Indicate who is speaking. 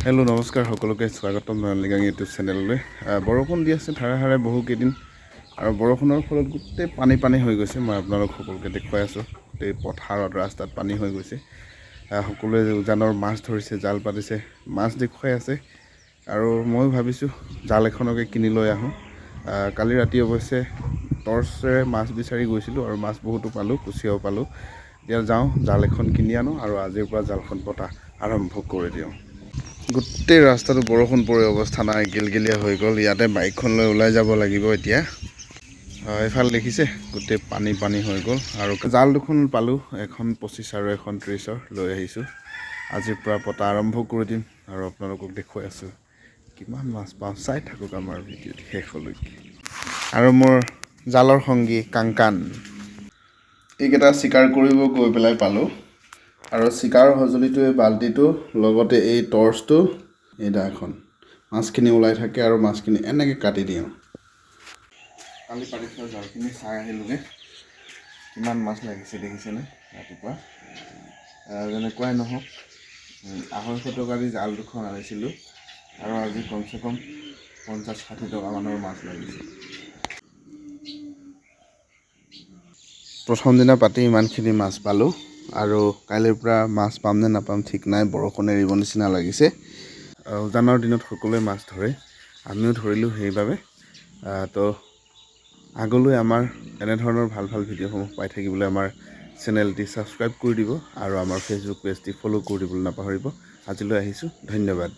Speaker 1: Hello' নমস্কাৰ সকলোকে স্বাগতম নয়নলিগাং ইউটিউব চেনেললৈ। বৰষুণ দি আছে ধাৰাসাৰে বহুকেইদিন আৰু বৰষুণৰ ফলত গোটেই পানী হৈ গৈছে। মই আপোনালোক সকলোকে দেখুৱাই আছোঁ, গোটেই পথাৰত ৰাস্তাত পানী হৈ গৈছে। সকলোৱে উজানৰ মাছ ধৰিছে, জাল পাতিছে, মাছ দেখুৱাই আছে আৰু মই ভাবিছোঁ জাল এখনকে কিনি লৈ আহোঁ। কালি ৰাতি অৱশ্যে টৰ্চেৰে মাছ বিচাৰি গৈছিলোঁ আৰু মাছ বহুতো পালোঁ, কুচিয়াও পালোঁ। এতিয়া যাওঁ, জাল এখন কিনি আনো আৰু আজিৰ পৰা জালখন পতা আৰম্ভ কৰি দিওঁ। গোটেই ৰাস্তাটো বৰষুণ পৰি অৱস্থা নাই, গিলগিলীয়া হৈ গ'ল। ইয়াতে বাইকখন লৈ ওলাই যাব লাগিব এতিয়া। এইফালে দেখিছে গোটেই পানী হৈ গ'ল আৰু জাল দুখন পালোঁ, এখন 25 আৰু এখন 30 লৈ আহিছোঁ। আজিৰ পৰা পতা আৰম্ভ কৰি দিম আৰু আপোনালোকক দেখুৱাই আছোঁ কিমান মাছ পাওঁ। চাই থাকক আমাৰ ভিডিঅ'টো শেষলৈকে। আৰু মোৰ জালৰ সংগী কাংকান, এইকেইটা চিকাৰ কৰিব গৈ পেলাই পালোঁ আৰু চিকাৰৰ সঁজুলিটো এই বাল্টিটো, লগতে এই টৰ্চটো, এই দাখন। মাছখিনি ওলাই থাকে আৰু মাছখিনি এনেকৈ কাটি দিওঁ। কালি পাতি থোৱা জালখিনি চাই আহিলোঁগৈ, কিমান মাছ লাগিছে দেখিছেনে ৰাতিপুৱা। যেনেকুৱাই নহওক 250 টকা দি জাল দুখন আনিছিলোঁ আৰু আজি কমচে কম 50-60 টকামানৰ মাছ লাগিছে। প্ৰথম দিনা পাতি ইমানখিনি মাছ পালোঁ আৰু কাইলৈৰ পৰা মাছ পাম নে নাপাম ঠিক নাই, বৰষুণ এৰিব নিচিনা লাগিছে। উজানৰ দিনত সকলোৱে মাছ ধৰে, আমিও ধৰিলোঁ সেইবাবে। তো আগলৈ আমাৰ এনেধৰণৰ ভাল ভিডিঅ'সমূহ পাই থাকিবলৈ আমাৰ চেনেলটি ছাবস্ক্ৰাইব কৰি দিব আৰু আমাৰ ফেচবুক পেজটি ফ'ল' কৰি দিবলৈ নাপাহৰিব। আজিলৈ আহিছোঁ, ধন্যবাদ।